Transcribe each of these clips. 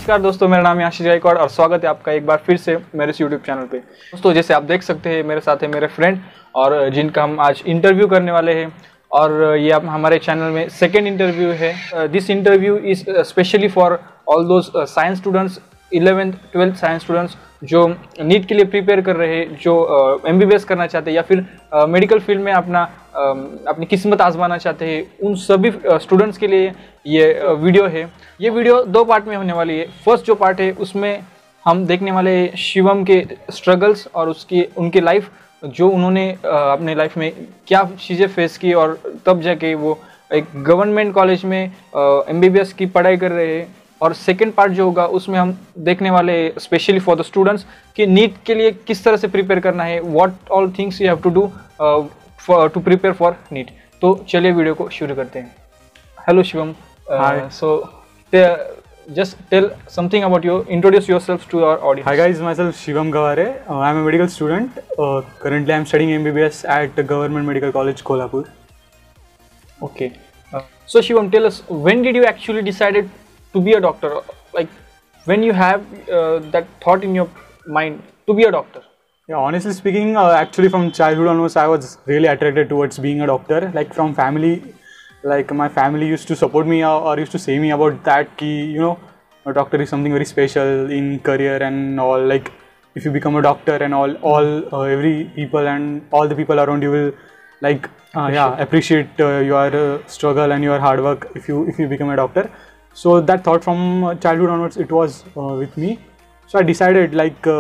नमस्कार दोस्तों, मेरा नाम है आशीष गायकवाड़ और स्वागत है आपका एक बार फिर से मेरे इस यूट्यूब चैनल पे। दोस्तों जैसे आप देख सकते हैं मेरे साथ है मेरे फ्रेंड और जिनका हम आज इंटरव्यू करने वाले हैं और ये आप हमारे चैनल में सेकेंड इंटरव्यू है। This interview is specially for all those science students, 11th 12th science students जो नीट के लिए प्रिपेयर कर रहे हैं, जो MBBS करना चाहते हैं या फिर मेडिकल फील्ड में अपनी किस्मत आजमाना चाहते हैं, उन सभी स्टूडेंट्स के लिए ये वीडियो है। ये वीडियो दो पार्ट में होने वाली है। फर्स्ट जो पार्ट है उसमें हम देखने वाले हैं शिवम के स्ट्रगल्स और उनके लाइफ, जो उन्होंने अपने लाइफ में क्या चीज़ें फेस की और तब जाके वो एक गवर्नमेंट कॉलेज में MBBS की पढ़ाई कर रहे हैं। और सेकेंड पार्ट जो होगा उसमें हम देखने वाले स्पेशली फॉर द स्टूडेंट्स कि नीट के लिए किस तरह से प्रिपेयर करना है, what all things you have to do to prepare for NEET. तो चलिए वीडियो को शुरू करते हैं। Hello Shivam, so just tell something about you, introduce yourself to our audience. Hi guys, myself Shivam Gaware. I am a medical student. Currently I am studying MBBS at the Government Medical College, Kolhapur. Okay. So Shivam, tell us, when did you actually decided to be a doctor? Like when you have that thought in your mind to be a doctor? Yeah, honestly speaking, actually from childhood onwards I was really attracted towards being a doctor. Like from family, like my family used to support me or used to say me about that ki, you know, a doctor is something very special in career and all. Like if you become a doctor and all every people and all the people around you will like appreciate your struggle and your hard work if you become a doctor. So that thought from childhood onwards it was with me. So I decided like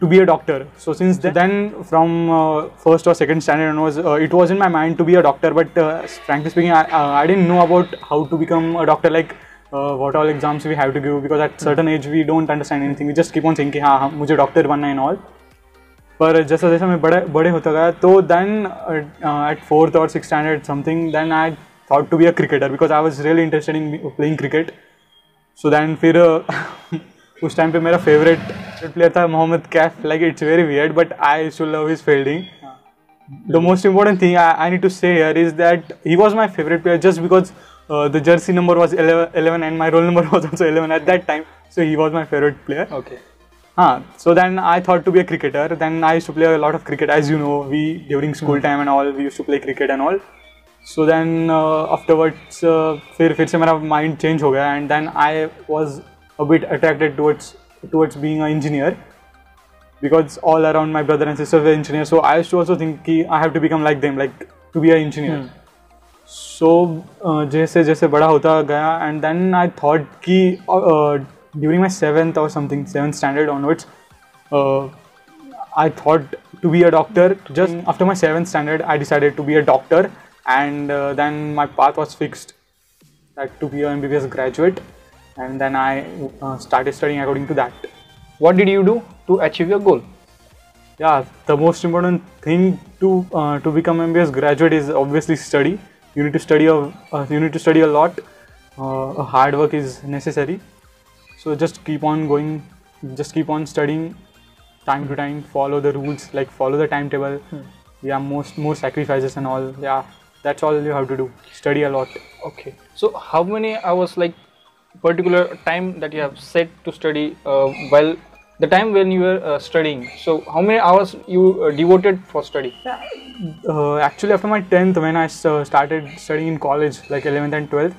to be a doctor. So since then from first or second standard onwards, it was in my mind to be a doctor, but frankly speaking I didn't know about how to become a doctor, like what all exams we have to give, because at certain age we don't understand anything. We just keep on saying कि हाँ मुझे doctor बनना है and all. पर जैसा जैसा मैं बड़े होता गया तो then at 4th or 6th standard something, then I thought to be a cricketer because I was really interested in playing cricket. So then फिर उस टाइम पे मेरा फेवरेट प्लेयर था Mohammad Kaif. Like it's very weird but I used to love his fielding. The most important thing I need to say here is that he was my favourite player just because the jersey number was 11 and my roll number was also 11 at that time, so he was my favorite player. Okay. So then I thought to be a cricketer. Then I used to play a lot of cricket, as you know, we during school time and all we used to play cricket and all. So then afterwards फिर से मेरा mind change हो गया and then I was a bit attracted towards being an engineer because all around my brother and sister were engineers. So I used to also think कि I have to become like them, like to be an engineer. So जैसे जैसे बड़ा होता गया and then I thought कि during my 7th or something 7th standard onwards I thought to be a doctor. Just after my 7th standard I decided to be a doctor and then my path was fixed that to be an MBBS graduate. And then I started studying according to that. What did you do to achieve your goal? Yeah, the most important thing to become MBBS graduate is obviously study. You need to study a lot. Hard work is necessary. So just keep on going. Just keep on studying time to time. Follow the rules, like follow the timetable. Yeah, more sacrifices and all. Yeah, that's all you have to do. Study a lot. Okay. So how many hours, like particular time that you have set to study while the time when you were studying? So how many hours you devoted for study? Actually after my 10th, when I started studying in college, like 11th and 12th,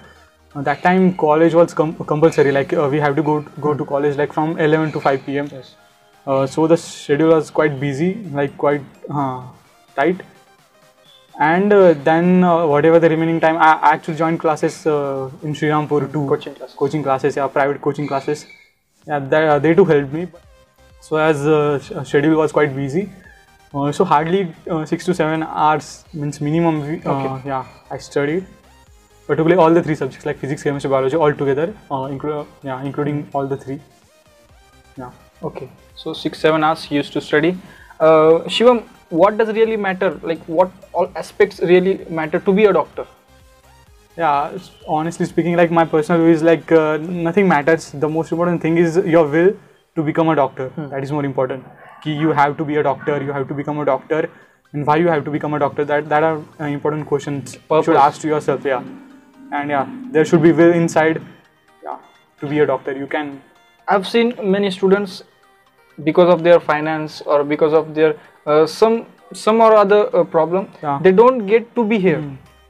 that time college was compulsory, like we have to go to college like from 11 to 5 p.m. Yes. So the schedule was quite busy, like quite tight. And then whatever the remaining time, I actually joined classes in Sri Rampur too. Coaching classes, yeah, private coaching classes. Yeah, they too helped me. So as schedule was quite busy, so hardly 6 to 7 hours means minimum. Yeah, I studied, particularly all the 3 subjects like physics, chemistry, biology all together, including all the 3. Yeah. Okay. So 6-7 hours you used to study. Shivam, what does really matter? Like what all aspects really matter to be a doctor? Yeah, honestly speaking, like my personal view is like nothing matters. The most important thing is your will to become a doctor. That is more important. Ki you have to be a doctor, you have to become a doctor, and why you have to become a doctor. That are important questions you should ask to yourself. Yeah, and yeah, there should be will inside. Yeah, to be a doctor, you can I've seen many students, because of their finance or because of their some or other problem, they don't get to be here.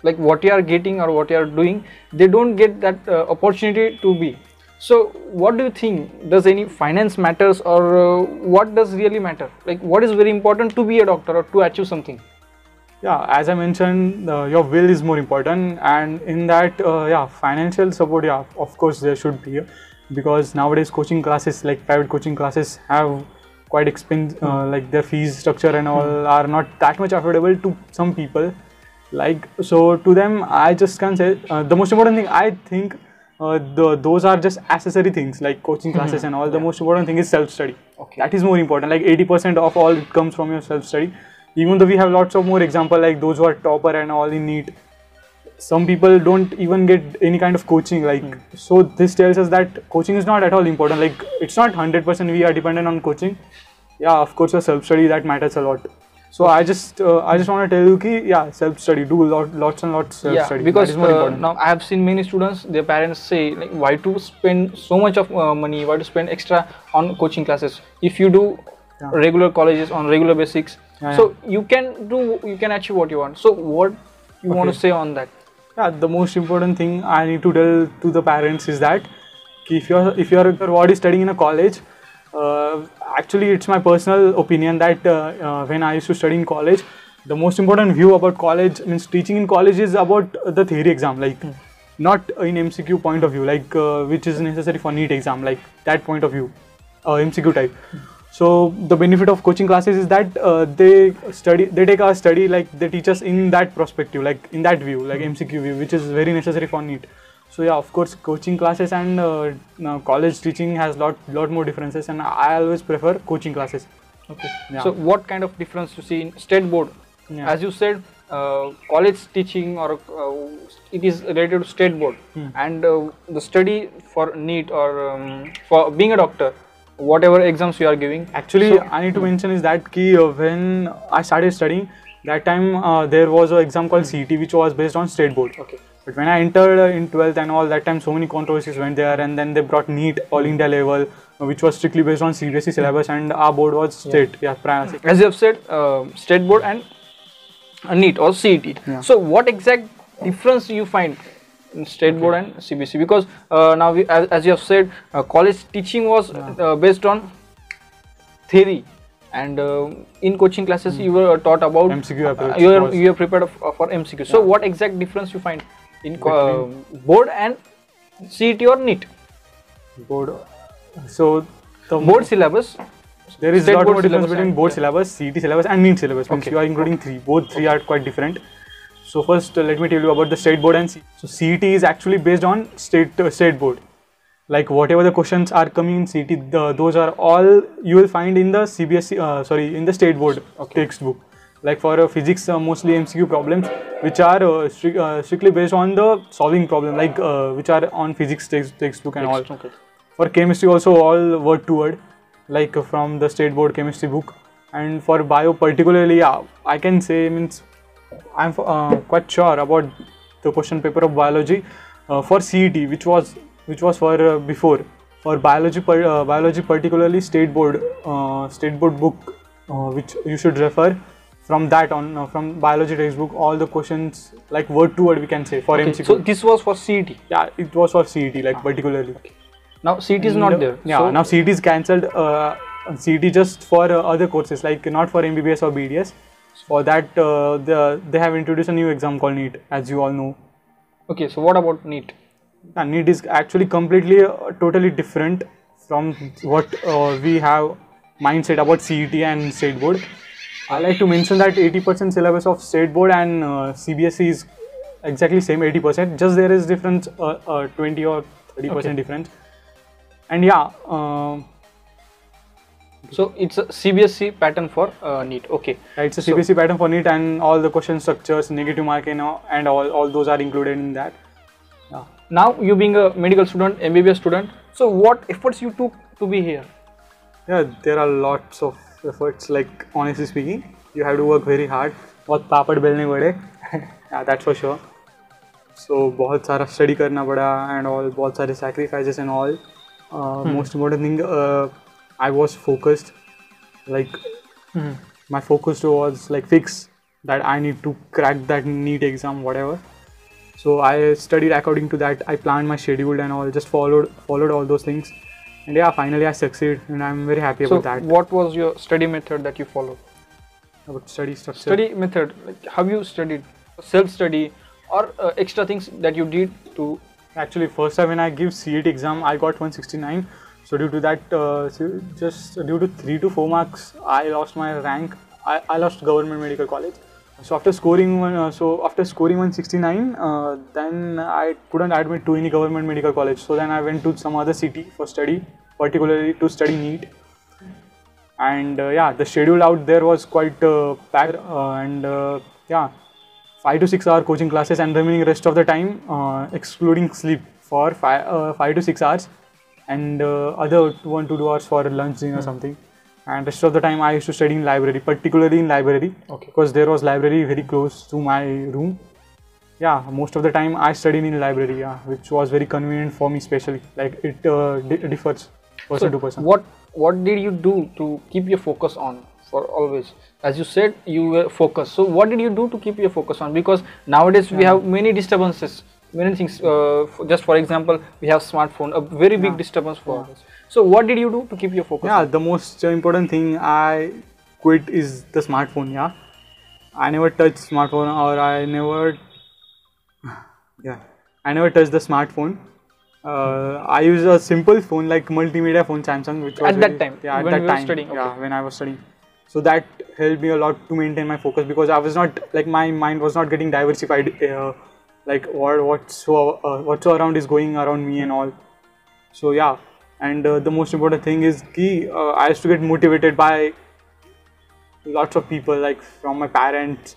Like what you are getting or what you are doing, they don't get that opportunity to be. So what do you think? Does any finance matters, or what does really matter? Like what is very important to be a doctor or to achieve something? Yeah, as I mentioned, your will is more important, and in that, yeah, financial support, yeah, of course there should be, because nowadays coaching classes, like private coaching classes, have quite expensive, like their fees structure and all are not that much affordable to some people. Like, so to them, I just can say the most important thing, I think, those are just accessory things like coaching classes and all. The most important thing is self-study. Okay. That is more important. Like 80% of all it comes from your self-study. Even though we have lots of more example, like those who are topper and all in NEET, some people don't even get any kind of coaching. Like, so this tells us that coaching is not at all important. Like, it's not 100% we are dependent on coaching. Yeah, of course, your self-study, that matters a lot. So I just want to tell you ki, yeah, self-study, do lots and lots self-study. Yeah, because now I have seen many students, their parents say, like, why to spend so much of money, why to spend extra on coaching classes if you do regular colleges on regular basics. So you can achieve what you want. So what you want to say on that? Yeah, the most important thing I need to tell to the parents is that if you're what is studying in a college, actually it's my personal opinion that when I used to study in college, the most important view about college means teaching in college is about the theory exam, like not in MCQ point of view, like which is necessary for NEET exam, like that point of view, MCQ type. So the benefit of coaching classes is that they take our study, like they teach us in that perspective, like in that view, like MCQ view, which is very necessary for NEET. So yeah, of course, coaching classes and college teaching has lot more differences, and I always prefer coaching classes. Okay. Yeah. So what kind of difference you see in state board? As you said, college teaching or it is related to state board, and the study for NEET or for being a doctor, whatever exams you are giving. Actually, so, I need to mention is that when I started studying, that time there was an exam called CET, which was based on state board. Okay. But when I entered in 12th and all that time, so many controversies went there, and then they brought NEET all India level, which was strictly based on CBSE syllabus, and our board was state. Yeah, as you have said, state board and NEET or CET. Yeah. So what exact difference you find in state board and CBSE? Because now as you have said, college teaching was based on theory, and in coaching classes you were taught about MCQ approach. You are prepared for MCQ. So what exact difference you find in board and CET or NEET? Board. So the board syllabus. There is a lot more difference between board syllabus, CET syllabus, and NEET syllabus. Okay. You are including three. Both three are quite different. So first, let me tell you about the state board and CET. So CET is actually based on state board. Like whatever the questions are coming in CET, those are all you will find in the CBSE, in the state board textbook. Like for physics, mostly MCQ problems, which are strictly based on the solving problem, like which are on physics textbook and all. Okay. For chemistry also all word to word, like from the state board chemistry book. And for bio particularly, yeah, I can say means I'm quite sure about the question paper of biology for CET, which was for before. For biology particularly state board book, which you should refer. From that on, from biology textbook, all the questions like word to word we can say for MCQ. So this was for CET? Yeah, it was for CET, like particularly. Okay. Now CET is not there. Yeah, so now CET is cancelled. CET just for other courses, like not for MBBS or BDS. For that, they have introduced a new exam called NEET, as you all know. Okay, so what about NEET? NEET is actually completely, totally different from what we have mindset about CET and state board. I like to mention that 80% syllabus of state board and CBSE is exactly same 80%. Just there is difference 20 or 30% difference. And yeah. So it's a CBSE pattern for NEET. Okay. Yeah, it's a CBSE pattern for NEET, and all the question structures, negative marking, and all those are included in that. Yeah. Now you being a medical student, MBBS student, so what efforts you took to be here? Yeah, there are lots of efforts, like honestly speaking, you have to work very hard. बहुत पापड़ बेलने पड़े, yeah, that's for sure. So बहुत सारा study करना पड़ा and all, बहुत सारे sacrifices and all. Most important thing, I was focused. Like my focus was like fixed that I need to crack that NEET exam, whatever. So I studied according to that. I planned my schedule and all, just followed all those things. And yeah, finally I succeeded, and I'm very happy about that. What was your study method that you followed? About study structure. Study method, like how you studied, self-study or extra things that you did to... Actually, first time when I give CET exam, I got 169. So due to that, just due to 3 to 4 marks, I lost my rank. I lost government medical college. So after scoring 169, then I couldn't admit to any government medical college. So then I went to some other city for study, particularly to study NEET. And yeah, the schedule out there was quite packed, yeah, 5 to 6 hour coaching classes, and remaining rest of the time, excluding sleep, for 5 to 6 hours, and other 1 to 2 hours for lunch, dinner, something. And rest of the time I used to study in library, particularly in library, because there was library very close to my room. Yeah, most of the time I studied in library, yeah, which was very convenient for me, especially. Like it differs person to person. What did you do to keep your focus on for always? As you said, you were focused. So what did you do to keep your focus on? Because nowadays we have many disturbances, many things. Just for example, we have smartphone, a very big disturbance for us. So what did you do to keep your focus? Yeah, the most important thing I quit is the smartphone. Yeah, I never touched smartphone, or I never touched the smartphone. I use a simple phone, like multimedia phone, Samsung, which was at that time. Yeah, at when that you time. Were studying. Yeah, when I was studying. So that helped me a lot to maintain my focus, because I was not, like, my mind was not getting diversified. Like what's around is going around me and all. So yeah, and the most important thing is I used to get motivated by lots of people, like from my parents,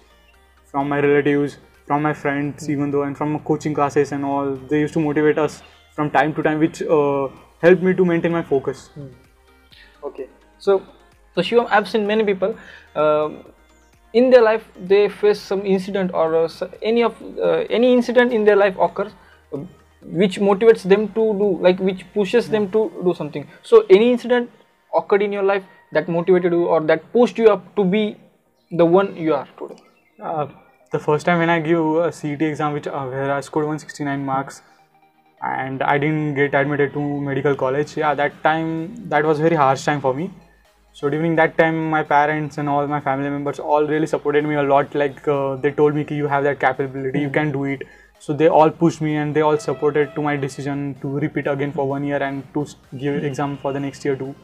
from my relatives, from my friends, even though, and from coaching classes and all. They used to motivate us from time to time, which helped me to maintain my focus. Okay, so Shivam, I've seen many people in their life, they face some incident, or any incident in their life occurs, which motivates them to do, like which pushes them to do something. So any incident occurred in your life that motivated you, or that pushed you up to be the one you are today? The first time when I gave a CET exam, where I scored 169 marks, and I didn't get admitted to medical college. Yeah, that was very harsh time for me. So during that time, my parents and all my family members all really supported me a lot. Like they told me, you have that capability, you can do it. So they all pushed me, and they all supported to my decision to repeat again for 1 year and to give exam for the next year too.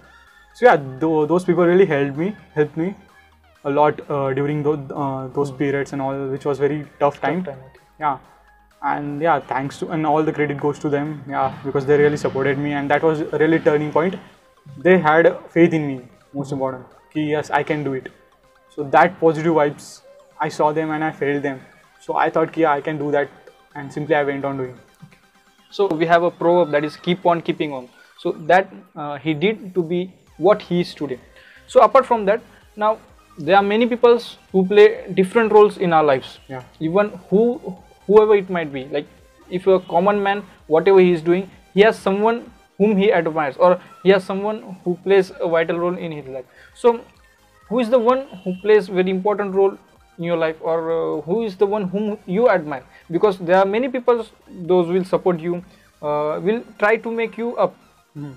So yeah, those people really helped me a lot during those periods and all, which was very tough time. Yeah, and yeah, thanks to, and all the credit goes to them. Yeah, because they really supported me, and that was a really turning point. They had faith in me. Most important, yes, I can do it. So that positive vibes, I saw them and I felt them. So I thought, yeah, I can do that, and simply I went on doing. So we have a proverb that is keep on keeping on. So that he did to be what he is today. So apart from that, now there are many people who play different roles in our lives. Yeah. Even whoever it might be. Like if a common man, whatever he is doing, he has someone whom he admires, or he has someone who plays a vital role in his life. So who is the one who plays very important role in your life, or who is the one whom you admire? Because there are many people, those will support you, will try to make you up,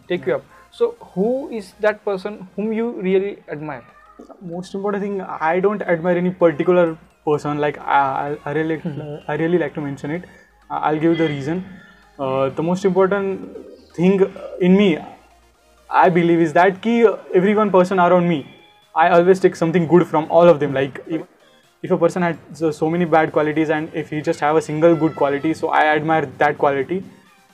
take you up. So who is that person whom you really admire? Most important thing, I don't admire any particular person. Like I really like to mention it. I'll give you the reason. The most important thing in me, I believe, is that every one person around me, I always take something good from all of them. Like if a person had so many bad qualities, and if he just have a single good quality, so I admire that quality.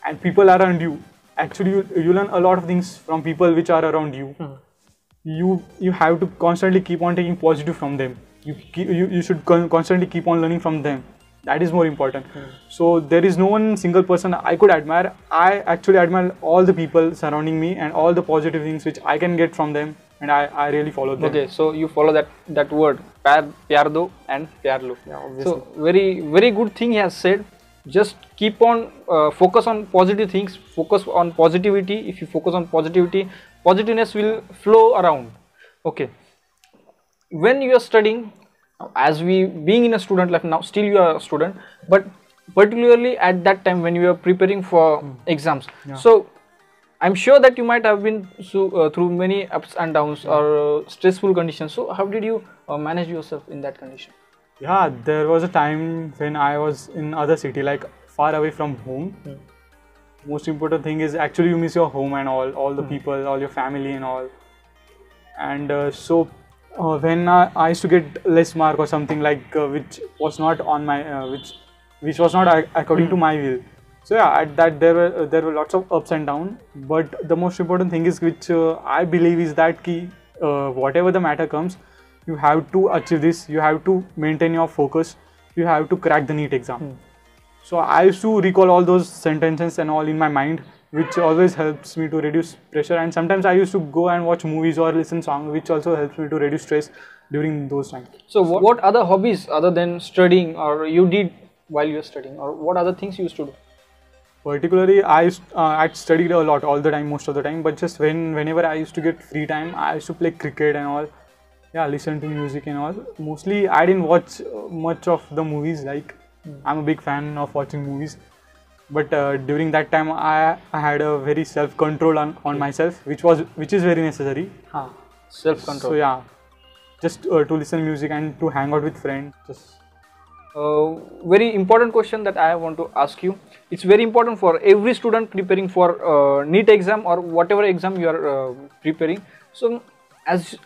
And people around you, actually you learn a lot of things from people which are around you. You have to constantly keep on taking positive from them. You should constantly keep on learning from them. That is more important. So there is no one single person I could admire. I actually admire all the people surrounding me and all the positive things which I can get from them, and I really follow them. Okay, so you follow that word, pyar do and pyar lo. Yeah, obviously. So very good thing he has said, just keep on focus on positive things, focus on positivity. If you focus on positivity, positiveness will flow around. Okay, when you are studying, as we being in a student life now, still you are a student, but particularly at that time when you are preparing for exams, so I'm sure that you might have been through many ups and downs or stressful conditions. So how did you manage yourself in that condition? Yeah, there was a time when I was in other city, like far away from home. Most important thing is actually you miss your home and all the people, all your family and all. And when I used to get less mark or something like which was not on my which was not according to my will. So yeah, at that there were lots of ups and downs. But the most important thing is which I believe is that whatever the matter comes, you have to achieve this. You have to maintain your focus. You have to crack the NEET exam. So I used to recall all those sentences and all in my mind, which always helps me to reduce pressure. And sometimes I used to go and watch movies or listen songs, which also helps me to reduce stress during those times. So what other hobbies other than studying or you did while you were studying, or what other things you used to do? Particularly, I studied a lot all the time, most of the time. But just whenever I used to get free time, I used to play cricket and all. Yeah, listen to music and all. Mostly, I didn't watch much of the movies. Like, I'm a big fan of watching movies. But during that time, I had a very self-control on myself, which is very necessary. Self-control. So yeah, just to listen music and to hang out with friends. Very important question that I want to ask you. It's very important for every student preparing for NEET exam or whatever exam you are preparing. So as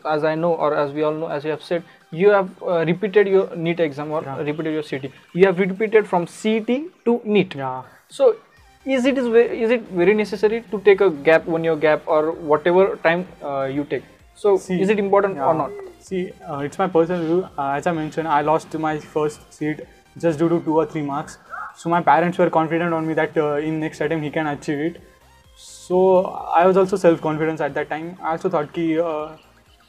I know, or as we all know, as you have said, you have repeated your NEET exam or repeated your CET. You have repeated from CET to NEET. Yeah. So is it very necessary to take a gap, 1 year gap, or whatever time you take? So is it important or not? See, it's my personal view. As I mentioned, I lost my first seat just due to 2 or 3 marks. So my parents were confident on me that in next attempt he can achieve it. So I was also self-confident at that time. I also thought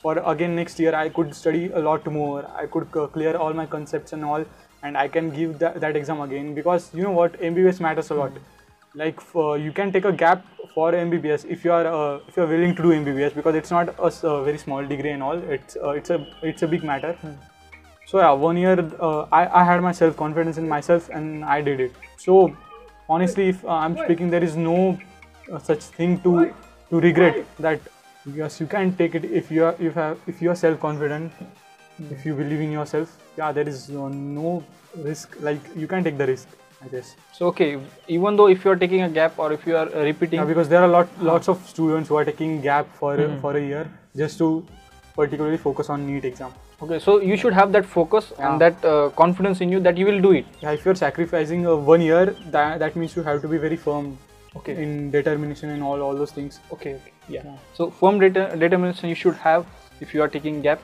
for again next year I could study a lot more. I could clear all my concepts and all, and I can give that exam again, because you know what, MBBS matters a lot. Like you can take a gap for MBBS if you are willing to do MBBS, because it's not a very small degree and all. It's a big matter. So yeah, 1 year I had my self-confidence in myself and I did it. So honestly, if I'm speaking, there is no such thing to regret. That yes, you can take it if you are self-confident, if you believe in yourself. Yeah, there is no risk. Like you can take the risk, I guess. So okay, even though if you are taking a gap or if you are repeating, yeah, because there are lots of students who are taking gap for a year just to particularly focus on NEET exam. Okay, so you should have that focus and that confidence in you that you will do it. Yeah, if you are sacrificing 1 year, that means you have to be very firm. Okay. In determination and all those things. Okay. Yeah. So firm determination you should have if you are taking gap.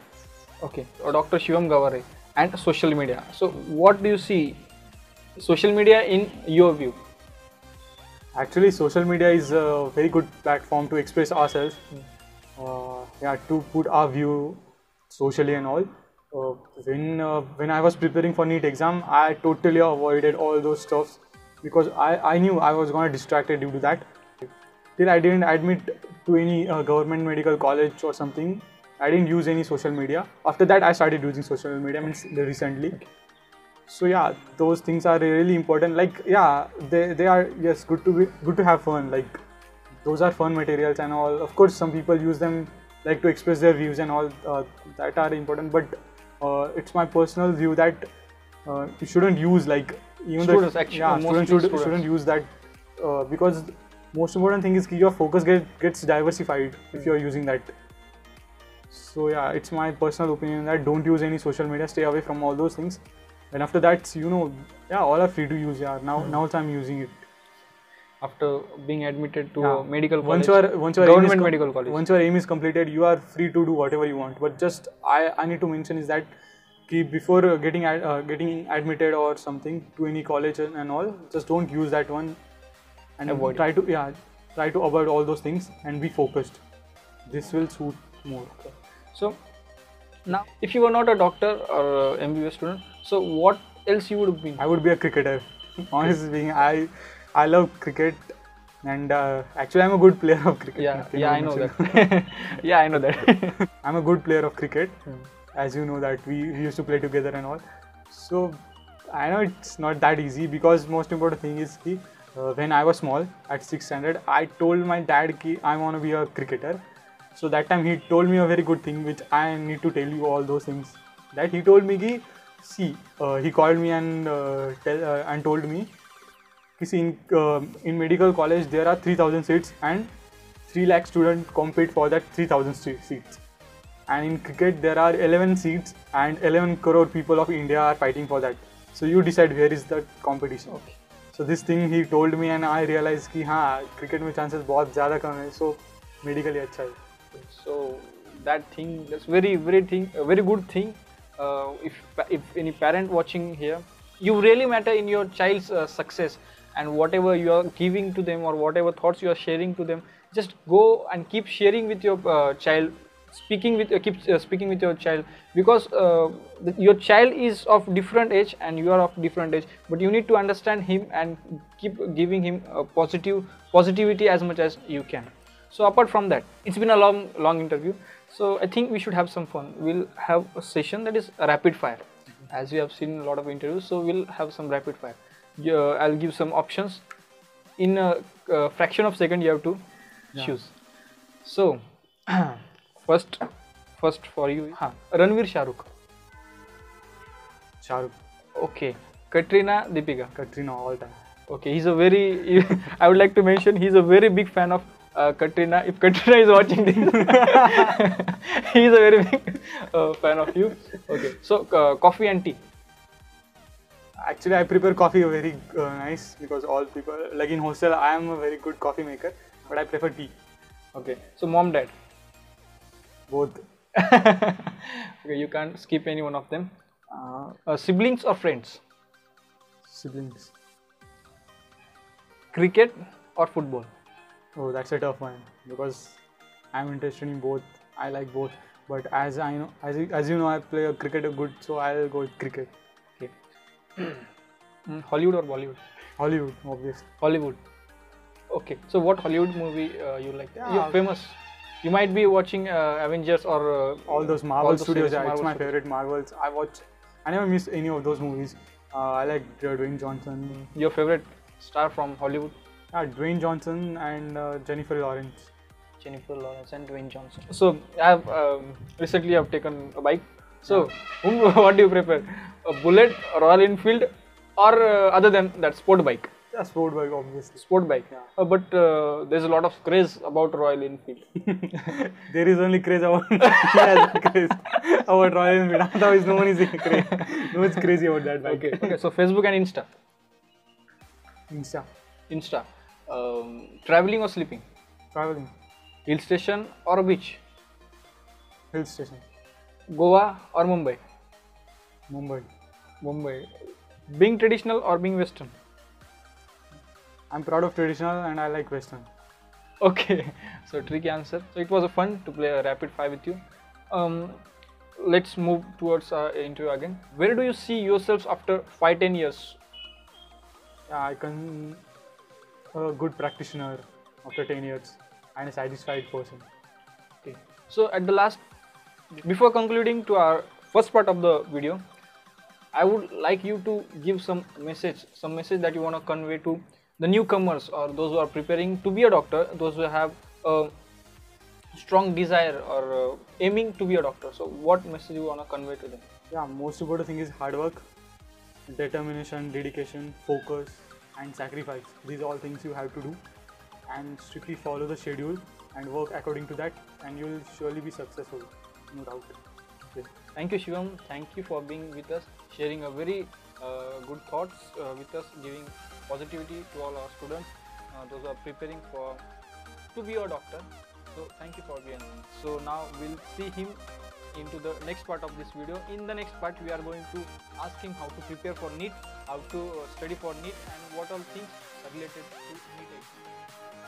Okay. Dr. Shivam Gaware and social media. So what do you see social media in your view? Actually, social media is a very good platform to express ourselves. Yeah, to put our view socially and all. When I was preparing for NEET exam, I totally avoided all those stuffs, because I knew I was going to distracted due to that. Till I didn't admit to any government medical college or something, I didn't use any social media. After that, I started using social media recently. So yeah, those things are really important. Like yeah, they are, yes, good to have fun. Like those are fun materials and all. Of course, some people use them like to express their views and all, that are important. But it's my personal view that you shouldn't use, like, even students, students shouldn't use that, because most important thing is your focus gets diversified if you are using that. So yeah, it's my personal opinion that don't use any social media, stay away from all those things. And after that, yeah, all are free to use. Yeah, now also I'm using it. After being admitted to a medical college, once your government medical college, once your aim is completed, you are free to do whatever you want. But just I need to mention is that before getting admitted or something to any college and all, just don't use that one, and try to avoid all those things and be focused. This will suit more. So now, if you were not a doctor or MBBS student, so what else you would have been? I would be a cricketer. Honestly speaking, I love cricket, and actually I'm a good player of cricket. Yeah, I know that. Yeah, I know that. I'm a good player of cricket, as you know that we used to play together and all. So I know it's not that easy, because most important thing is ki, when I was small at 6th standard, I told my dad ki I want to be a cricketer. So that time he told me a very good thing, which I need to tell you all those things. That he told me ki, see, he called me and and told me, ki see, in medical college there are 3,000 seats and 3 lakh students compete for that 3,000 seats. And in cricket there are 11 seats and 11 crore people of India are fighting for that. So you decide where is the competition. Okay. So this thing he told me, and I realized कि हाँ cricket में chances बहुत ज़्यादा कम है, so medically अच्छा है. So that thing, that's very a very good thing. If any parent watching here, you really matter in your child's success, and whatever you are giving to them or whatever thoughts you are sharing to them, just go and keep sharing with your child. Keep speaking with your child, because your child is of different age and you are of different age, but you need to understand him and keep giving him positivity as much as you can. So apart from that, it's been a long interview, so I think we should have some fun. We'll have a session that is rapid fire, as you have seen a lot of interviews, so we'll have some rapid fire. I'll give some options. In a fraction of second you have to choose. So first for you, Ranveer, Shahrukh. Okay. Katrina, Deepika. Katrina all time. Okay, he's a very I would like to mention he's a very big fan of Katrina. If Katrina is watching this, he's a very big fan of you. Okay, so coffee and tea. Actually, I prepare coffee very nice, because all people, like in hostel, I am a very good coffee maker, but I prefer tea. Okay, so mom, dad. Both. Okay, you can't skip any one of them. Siblings or friends? Siblings. Cricket or football? Oh, that's a tough one, because I'm interested in both. I like both, but as I know, as you know, I play a cricket good, so I'll go with cricket. Okay. Hollywood or Bollywood? Hollywood, obviously. Hollywood. Okay. So what Hollywood movie you like? You're famous. You might be watching Avengers or all those Marvel studios. Marvel it's my studios. favorite Marvels. I never miss any of those movies. I like Dwayne Johnson. Your favorite star from Hollywood? Dwayne Johnson and Jennifer Lawrence. Jennifer Lawrence and Dwayne Johnson. So I have recently I've taken a bike. So what do you prefer? A Bullet, Royal Enfield, or other than that, sport bike? Yeah, sport bike, obviously. Sport bike. Yeah. But there's a lot of craze about Royal Enfield. There is only craze about craze about Royal Enfield. Otherwise, no one is crazy. No one's crazy about that bike. Okay. So Facebook and Insta. Insta. Traveling or sleeping? Traveling. Hill station or beach? Hill station. Goa or Mumbai? Mumbai. Being traditional or being Western? I'm proud of traditional and I like Western. Okay, so tricky answer. So it was a fun to play a rapid fire with you. Let's move towards our interview again. Where do you see yourselves after 5-10 years? Yeah, I can a good practitioner after 10 years and a satisfied person. Okay. So at the last, before concluding to our first part of the video, I would like you to give some message that you want to convey to the newcomers or those who are preparing to be a doctor, those who have a strong desire or aiming to be a doctor. So what message you want to convey to them? Yeah, most important thing is hard work, determination, dedication, focus and sacrifice. These are all things you have to do, and strictly follow the schedule and work according to that, and you will surely be successful, no doubt. Okay. Thank you, Shivam. Thank you for being with us, sharing a very good thoughts with us, giving positivity to all our students, those who are preparing to be a doctor. So thank you for being here. So now we'll see him into the next part of this video. In the next part, we are going to ask him how to prepare for NEET, how to study for NEET, and what all things are related to NEET exam.